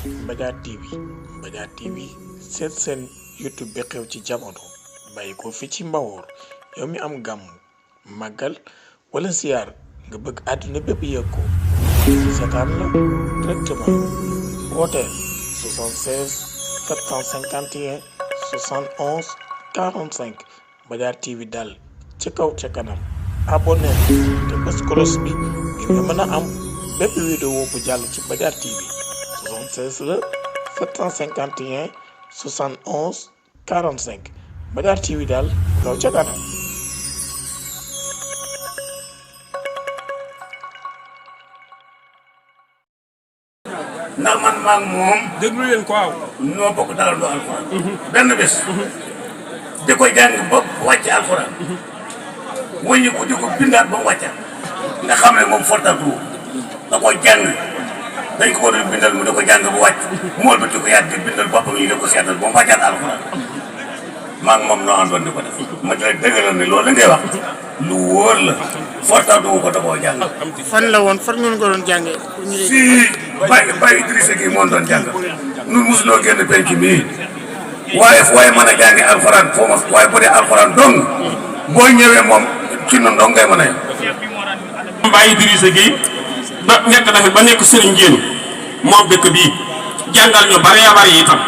Mbadiar TV Mbadiar TV seen YouTube bi xew ci jamono bàyyi ko fi ci Mbawoor yow mi am gàmm màggal wala ziar nga bëgg àdduna bépp yëg ko seetaan la directement wooteel 76 751 71 45 Mbadiar TV daal ci kaw ca kanam abonné te bës cloche bi ngir nga mën a am bépp vidéo bu jàll ci Mbadiar TV 76 la 751 71 45 Mbadiar TV daal kaw ca kanam. ndax man maa ngi moom. déglu leen ko waaw. noo bokk dalal do alxuraan. benn bés. di ko jàng ba wàcc alxuraan. wëññi ko di ko bindaat ba mu wàccaat. nga xam ne moom fortaatu da koy jàng dañ ko war a bindal mu da ko jàng bu wàcc. mu wël ba di ko yaat di bindal boppam yi da ko seetal ba mu wàccaat alxuraan. maa ngi moom noo àndoon di ko def. ma di la dëggalal ne loolu la ngay wax lu wóor la fortaatu ko da koo jàng. fan la woon fan ngeen ko doon jàngee. fii Baye Idrissa gi moo doon jàng ñun mosuloo génn penc mii waaye fu waaye mën a jàngi alxuraan foo ma waaye bu dee alxuraan dong boo ñëwee moom ci noonu dong ngay mën a yem. Baye Idrissa gi ba nekk na fi ba nekk Serigne Diène moom dëkk bii jàngal ñu bari bari itam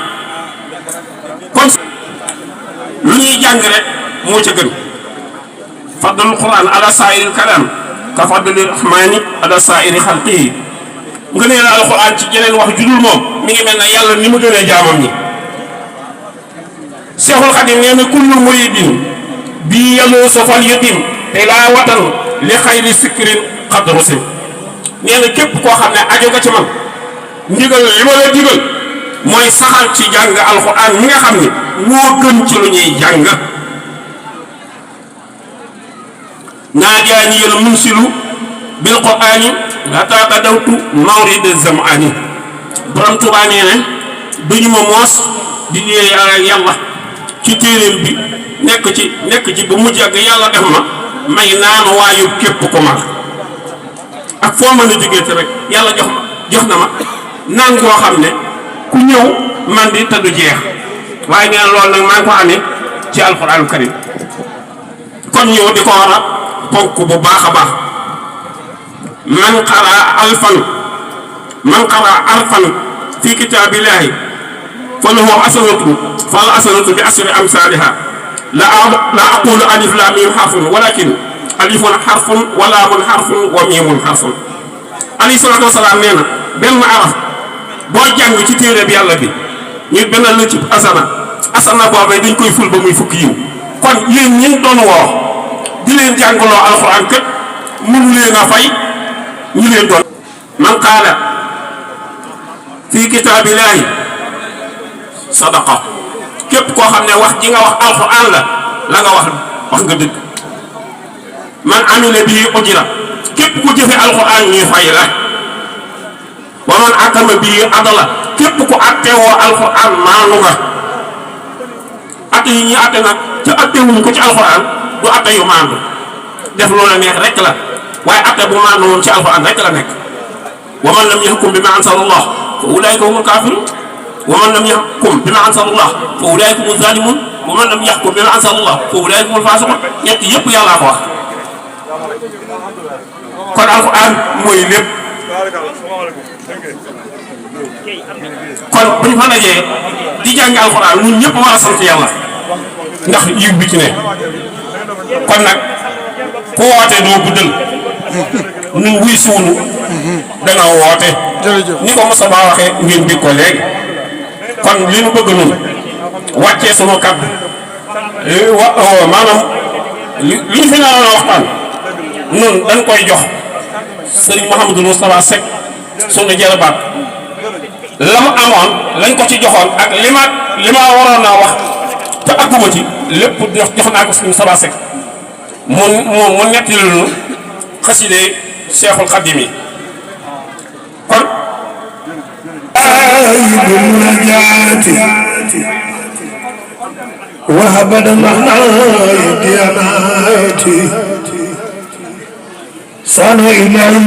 kon lu ñuy jàng rek moo ca gën fadlul Qur'an ala saa'iril kalaam ka fadli rahmaani ala saa'iri xalqihi nga nee la alxuraan ci jeneen wax judul moom mi ngi mel ne yàlla ni mu gënee jaamam ñi Seexul Xadim nee na kullu muridin bii yalu sofal yatim tilaawatan li xayri sikrin xadrusin nee na képp koo xam ne aju nga ci man ndigal li ma la digal mooy saxal ci jàng alxuraan mi nga xam ni moo gën ci lu ñuy jàng naajaani yal munsilu bil qur'aani hatta qadawtu mawrid zam'ani borom Tuubaa nee na duñu ma moos di dee yàlla ci téeréem bi nekk ci ba mujj ak yàlla def ma may naan waayu képp ko mag ak foo mën a jógee te rek yàlla jox na ma naan koo xam ne ku ñëw man di te du jeex waaye nee na loolu nag maa ngi ko amee ci alxuraanu karim kon ñëw di ko war a ponk bu baax a baax man qara alfan fi kitaabillahi falahu hasanatu bi asri amsaaliha la aqulu alif laam miim harfun walakin alifun harfun wa laamun harfun wa miimun harfun alayhi salaatu wasalaam nee na benn araf boo jàng ci téere bi yàlla bi ñu benn la ci asana boobee dañ koy ful ba muy fukki yiw kon yéen ñi doon woo di leen jàngaloo alxuraan kat mënu leen a fay ñu leen doon man qaala fii kitaabillahi sadaqa képp koo xam ne wax ji nga wax alxuraan la nga wax nga dëgg man amila bii ujira képp ku jëfe alxuraan ñuy fay la wa man akama bii adala képp ku attewoo alxuraan maanu nga atte yi ñuy atte nag ca attewuñ ko ci alxuraan du atte yu maandu def loola neex rek la waaye atte bu maandu moom ci alxuraan rek la nekk wa man lam yahkum bima anzalallah fa ulaa'ika humul kaafiruun wa man lam yahkum bima anzalallah fa ulaa'ika humuz zaalimuun wa man lam yahkum bima anzalallah fa ulaa'ika humul faasiquun ñett yëpp yàllaa ko wax kon alxuraan mooy lépp kon bu ñu fa dajee di jàng alxuraan ñun ñëpp war a sant yàlla ndax yiw bi ci ne kon nag ku woote doo guddal ñun wuy suunu dana woote ni ko Moussa Ba waxee ngeen bi ko léegi kon li ñu bëgg nun wàccee sunu kàddu maanaam li ñu fi naroon a waxtaan nun dañ koy jox Serigne Mouhamadou Moustapha Seck sunu jërëbaat la mu amoon lañ ko ci joxoon ak li ma waroon naa wax te àgguma ci lépp jox naa ko suñu Moustapha Seck mu netti lu xaside Cheikhul Khadim yi kon وهبنا دياناتي صار إلهي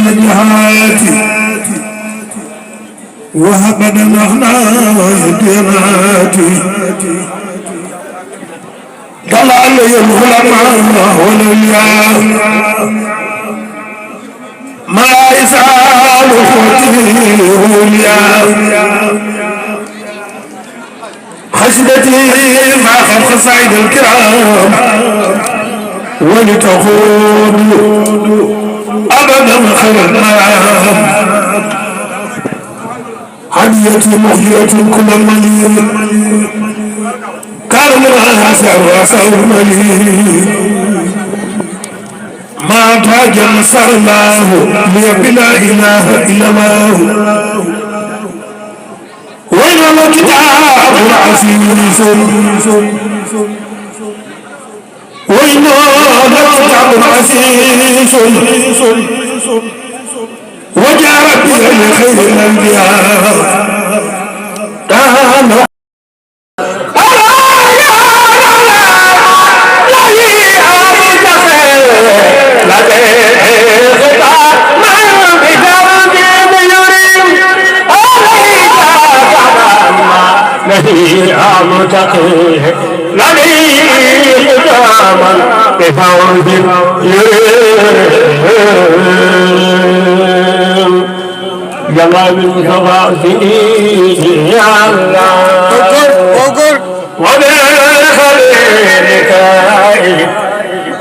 بالنهاية وهبنا نحنا ويديناتي طلع علي العلماء والأولياء ما يسأل خوتي الأولياء حسبتي مع خلق صعيد الكرام ولتكون أبدا خير المنام هديتي مهجية كل المليل كان لها سعر وسعر المليل ما تاج نصر الله لي بلا إله إلا الله وإنما كتاب عزيز وإنما كتاب عزيز وجاء ربي لخير الأنبياء جمال المتواضعين يا الله وبخليلك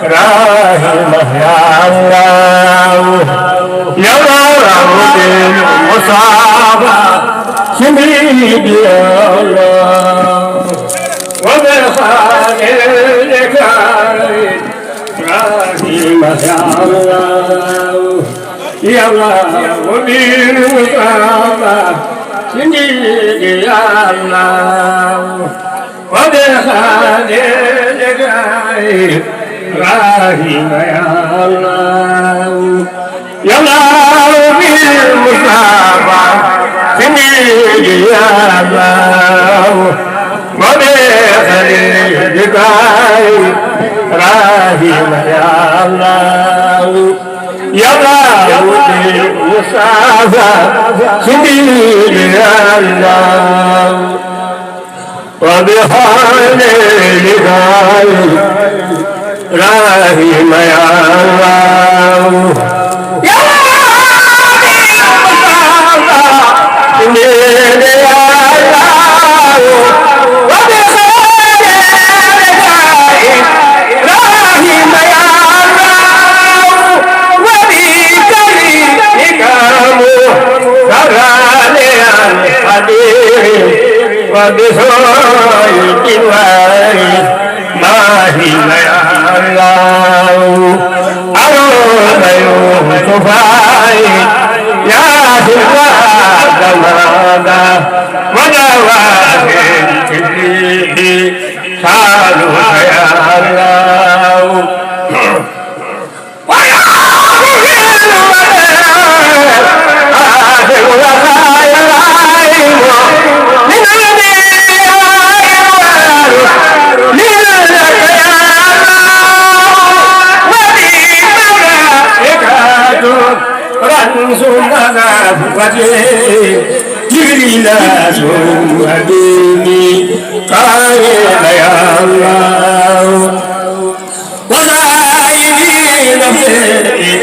إبراهيم يا الله يا رب المصابة شميد يا الله وبخليلك إبراهيم يا الله يا الله وبالمصابة شميد يا الله وبخليلك إبراهيم يا الله يا الله بالمصابة شميد يا الله وبخليلك إبراهيم يا الله يا الله بالمصابة شميد يا الله وبخليلك إبراهيم يا الله يا وبصوت الوارث ما هي يا الله أروم يوسف يا سواد ماذا ودواه الكبريت سالوا يا الله ويا جبريل سوادني قال يا الله وزايدي نفسي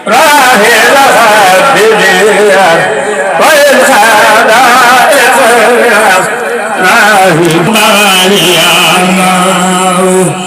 راهل الدنيا والخلائق راهل يا الله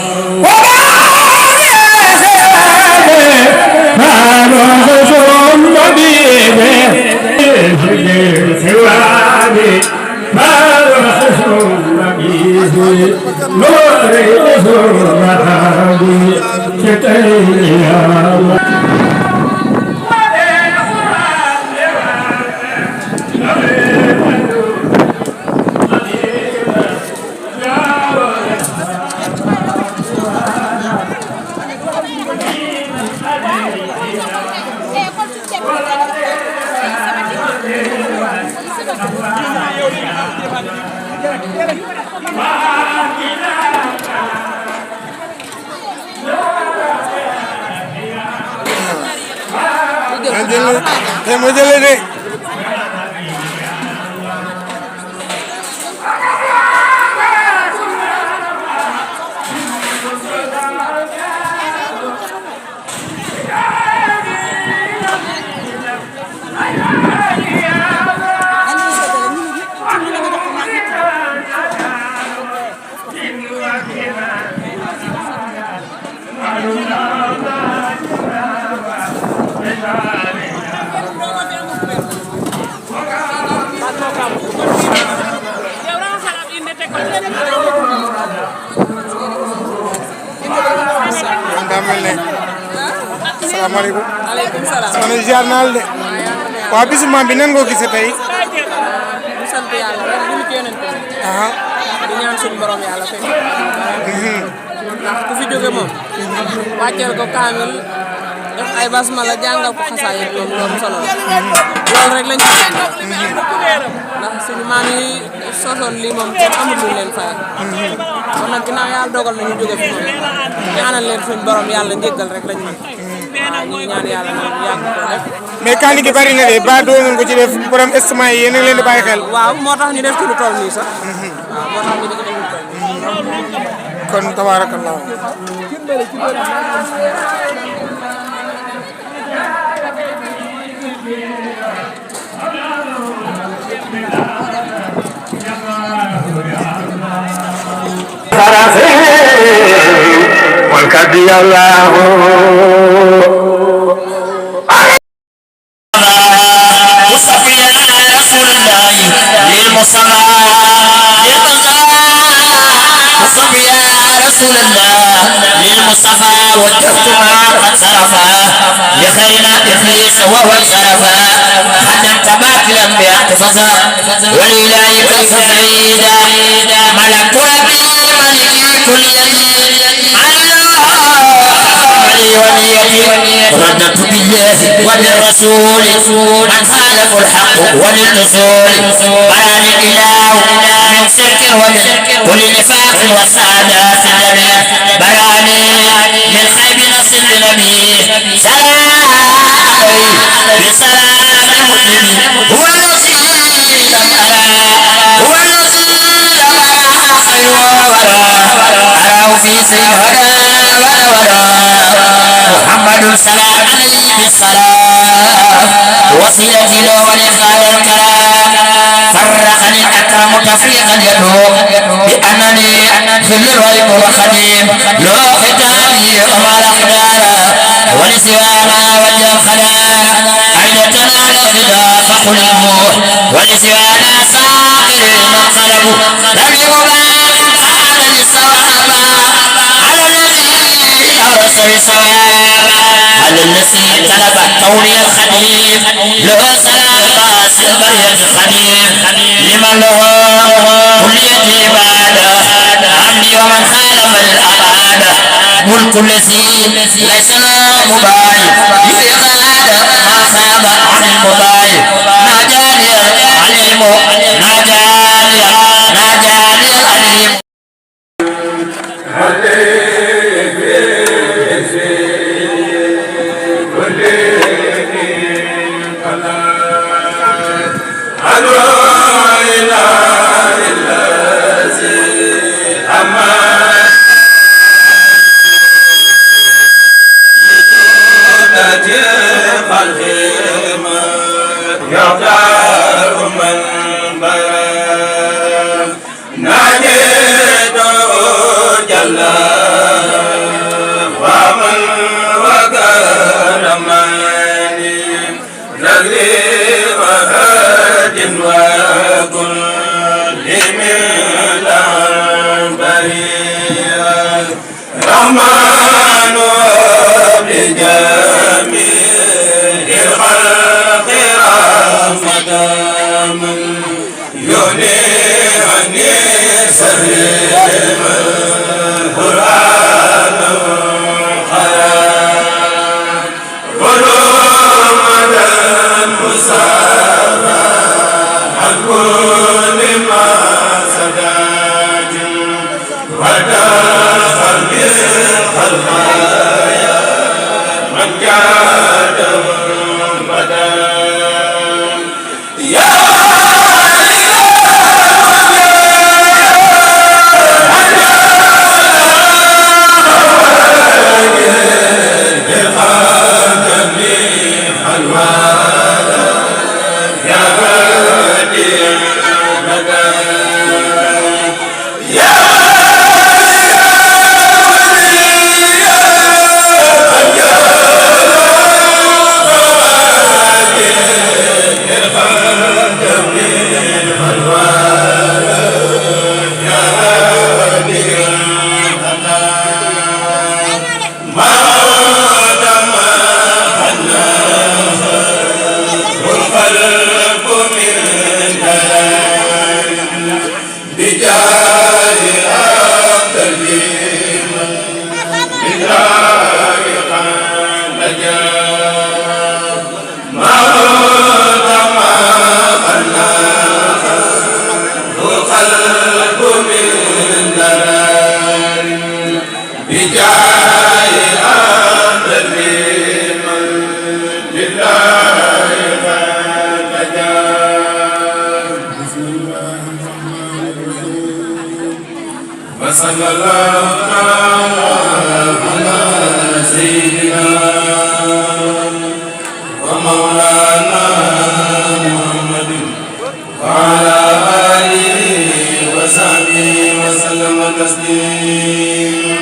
Te mo jëlee de mel ne salaamaaleykum. maaleykum salaam. soxna ziar naa la de. waaw bisu maam bi nan nga ko gisee tey. ñu sant yàlla rek ñu ngi yonent bi. di ñaan suñu borom yàlla fekk. ndax ku fi jóge moom. wàcceel ko kaamil def ay basmala jàngal ko xasaay yi moom loolu solo la. loolu rek lañ ci ndax suñu maam yi sosoon lii moom kenn amul lu leen fayal. kon nag ginnaaw yàlla dogal na ñu jóge fi moom ñaanal leen suñu borom yàlla njéggal rek lañ mën. waaw ñu ñaan yàlla moom yàgg ko rek. mais kaani gi bari na de ba doo ngeen ko ci def borom estimation yi yéen a ngi leen di bàyyi xel. waaw moo tax ñu def ci lu toll nii sax. waaw moo tax ñu def ci lu toll nii. kon tabaarakallah. والكبي الله مصطفى رسول الله للمصطفى مصطفى رسول الله للمصطفى وجهت ما قد صرفا لخير ابليس وهو انصرفا خدمت باطلا باحتفظا ولله كيف سعيدا ملكت ربي ملكي كل يمين ردت بالله وبالرسول من خالف الحق وللرسول براني الاله من شرك ومن كل نفاق والسعادات النبي براني من خيب نفس النبي سلام بسلام المسلم هو الذي لم ارى هو الذي لم ارى خير وورى اراه في سيهدى محمد سلام عليه بالصلاة وصلتي له ولقاء الكرام فرقني الأكرم تفريقا يدوم بأنني في الغيب وخديم له ختامي وما الأقدار ولسوانا وجه الخلاء عينتنا الخلاء فقلبوا ولسوانا ساقر منقلبوا لم يبان خان للصواب على الذي أرسل صواب على الذي طلب الطول الخديم له سلام قاسم بريد الخديم لمن له كلية عبادة عمي ومن خالف الأبعاد ملك الذي ليس له مباين لإغاد ما خاب عن المباين ناجاني العليم ناجاني العليم وصلى الله تعالى على سيدنا ومولانا محمد وعلى آله وصحبه وسلم تسليما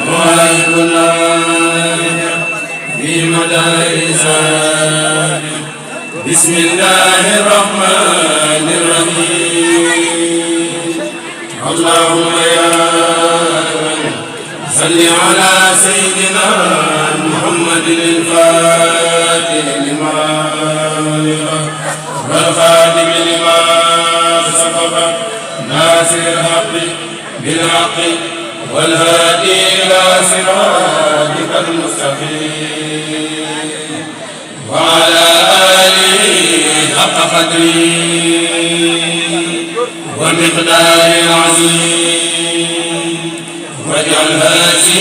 مواهبنا في مدارس بسم الله الرحمن الرحيم اللهم يا صل على سيدنا محمد الفاتح لما والخاتم لما سبق ناصر الحق بالحق والهادي إلى صراطك المستقيم وعلى آله حق قدره ومقدار عظيم واجعل هذه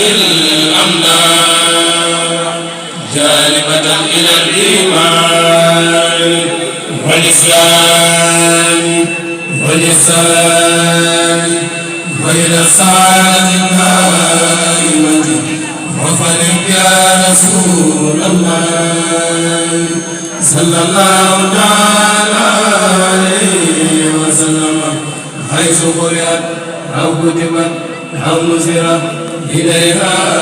الأملاك جالبة إلى الإيمان والإسلام والإحسان وإلى السعادة الدائمة وفرح يا رسول الله صلى الله تعالى عليه وسلم حيث قرأت أو كتبت أو نزلت إليها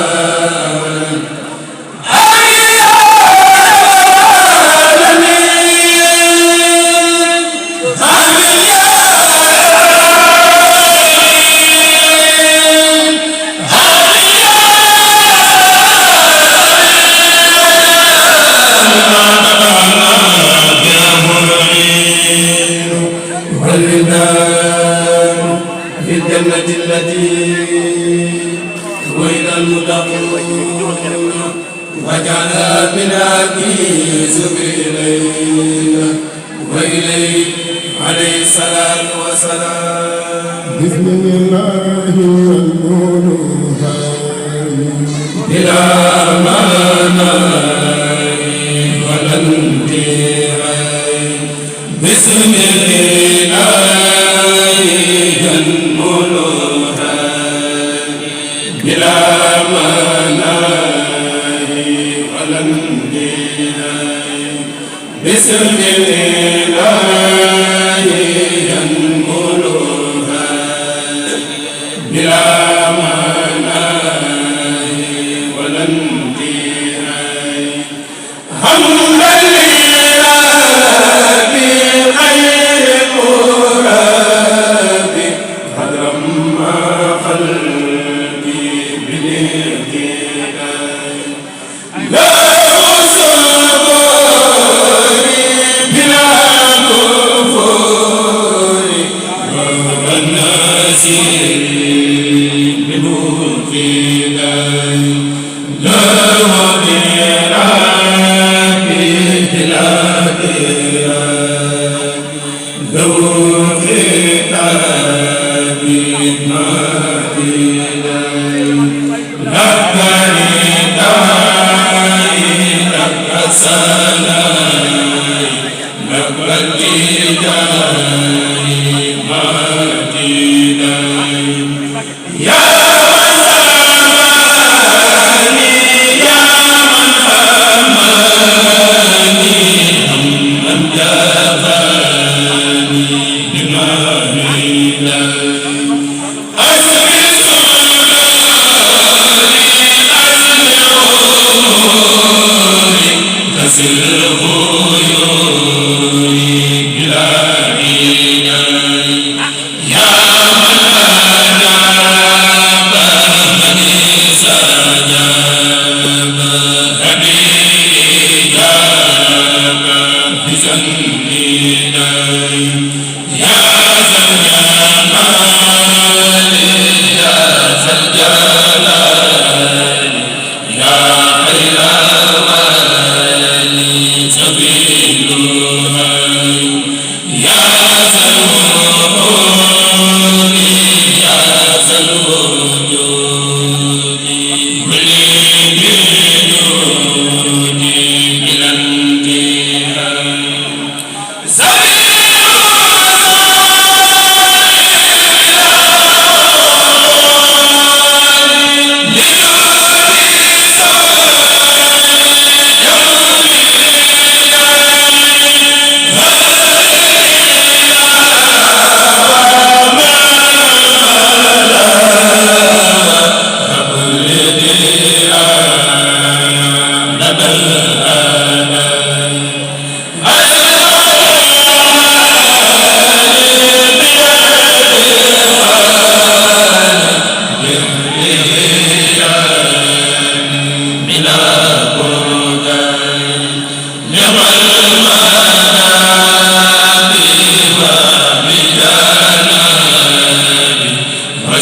في الجنة التي وإلى المتقون وجعلها من أبي سبيلين وإليه عليه الصلاة والسلام بسم الله والنور بلا مناي ولا انتهاء بسم الله بلا مناهي ولا انتهاء بسم الله ينملها بلا مناهي ولا انتهاء حمدا لله بغير مراد قدرا ما خلقي لا صبري بلا نفور والناسين بموقدا لا وديرابي بلا ديراب لو كتابي ماتدا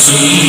Amen.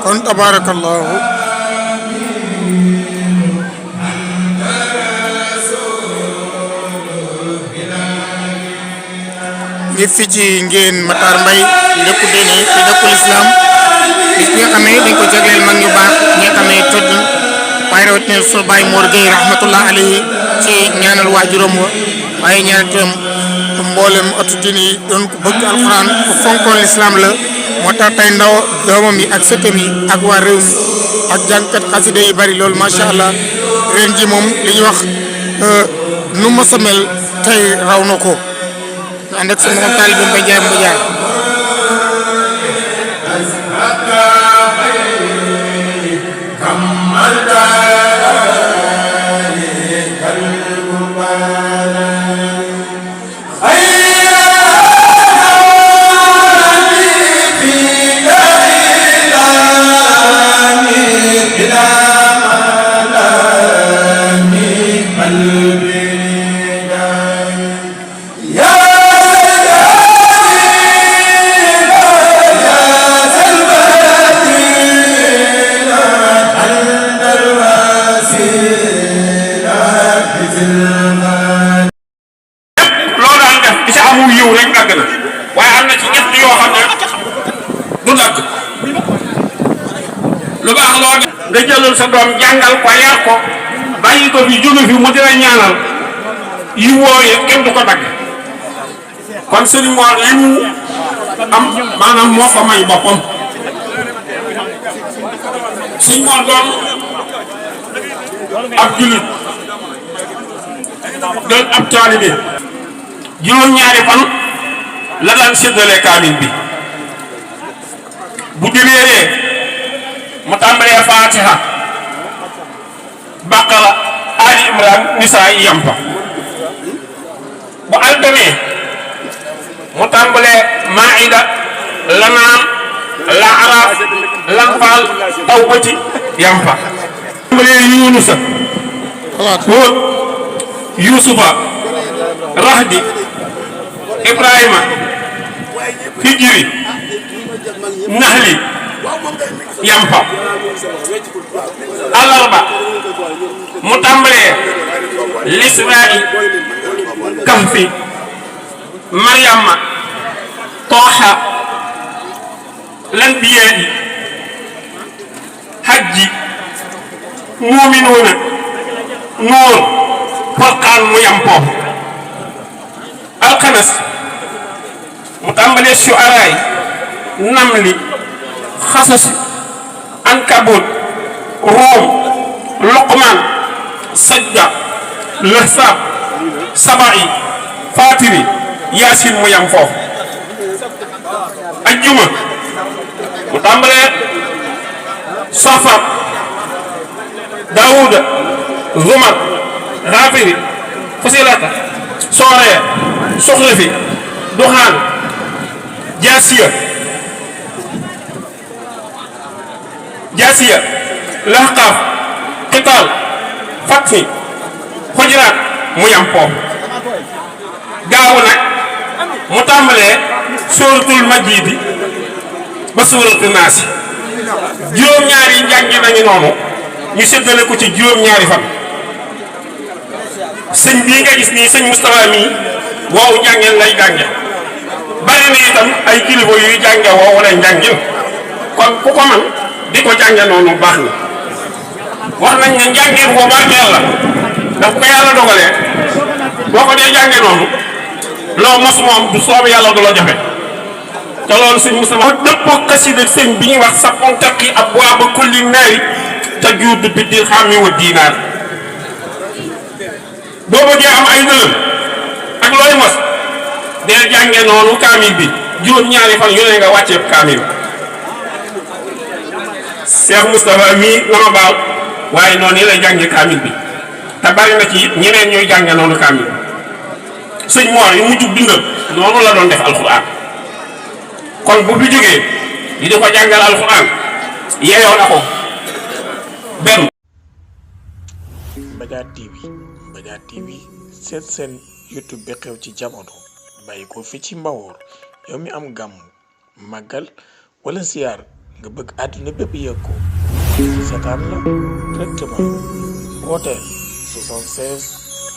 kon tabarakallahu ngi fi ci ngeen Matar Mbaye dëkku diine ci dëkku islam bis bi nga xam ne dañ ko jagleel mag ñu baax ñi nga xam ne tëdd waaye rawatina sunu baay Mor Gueye rahmatullah alayhi ci ñaanal waajuram wa waaye ñaanal itam mboolem atu diine yi doon ko bëgg alxuraan ku fonkoon l'islam la moo tax tey ndaw doomam yi ak sëtam yi ak waa réew mi ak jàngkat xasida yi bari loolu macha allah ren ji moom li ñuy wax nu ma sa mel tey raw na ko ànd ak sama taalibe Mbaye Ndiaye nga jëlal sa doom jàngal ko yar ko bàyyi ko fi jóge fi mu dina ñaanal yi wooye kenn du ko dagg kon Serigne Mor li mu am maanaam moo ko may boppam Serigne Mor doon ab julit doon ab taalibe juróom-ñaari fan la daan séddale kaamil bi bu dibeeree mu tàmbalee Fatiha Baqara Ali Imran Nisaa yi yam fa bu altine mu tàmbalee Maïda Lanaam Laaraaf Lanfaal Tawbati yam fa tàmbalee Yunusa Huud Yusufa Rahdi Ibrahima Hijri Nahli yampa alarba mu tàmbalee Lisraa'i Kahfi Maryama Tooha Lanbiyaa'i Hajji Muuminuuna Nuur Furqaan mu yampo alxames mu tàmbalee Shu'araa'i Namli Xasas Ankabut Ruum Luqman Sajda Lahzab Saba'i Fatiri Yaasin mu yam foofu ajjuma mu tàmbalee Safar Daawuda Zumar Ghafiri Fusilata Sooree Suxrifi Duxaan Jaasiya Jaasiya Lahqaaf Qitaal Fathi Xujuraat mu yam foofu gaawu nag mu tàmbalee suuratul Majiidi ba suuratul Naasi juróom-ñaari njàngi nañu noonu ñu séddale ko ci juróom-ñaari fan sëñ bii nga gis nii sëñ Moustapha mii woowu njàngeen lay jànge bari na itam ay kilifa yuy jànge woowu lay njàngin kon ku ko man di ko jànge noonu baax na wax nañ ne njàngeen ko barkeel la daf ko yàlla dogalee boo ko dee jànge noonu loo mos moom du soob yàlla du la jafe te loolu sëñ Moustapha dëppoo xasida sëñ bi ñuy wax sapon taqi abwaaba kulli naari tajuudu bi dirhami wa diinaar boo bëggee am ay dërëm ak looy mos dee jànge noonu kaamil bi juróom-ñaari fan yu ne nga wàcceeb kaamil Cheikh Moustapha mii la ma baal waaye noonu yi lay jànge kaamil bi te bari na ci ñeneen ñooy jànge noonu kaamil sëñ Mor yi mujj dundal noonu la doon def alxuraan kon bu fi jógee di ko jàngal alxuraan yeeyoo na ko benn. Mbadiar TV Mbadiar TV seet seen YouTube bi xew ci jamono bàyyi ko fi ci Mbawor yow mi am gàmm màggal wala siyaar nga bëgg àdduna bépp yëg ko seetaan la directement wooteel 76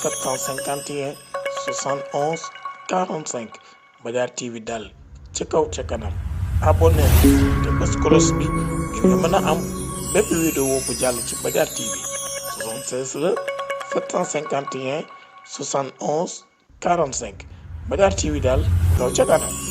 751 71 45 Mbadiar TV daal ca kaw ca kanam abonné te bés cloche bi ngir nga mën a am bépp vidéo bu jàll ci Mbadiar TV 76 la 751 71 45 Mbadiar TV daal kaw ca kanam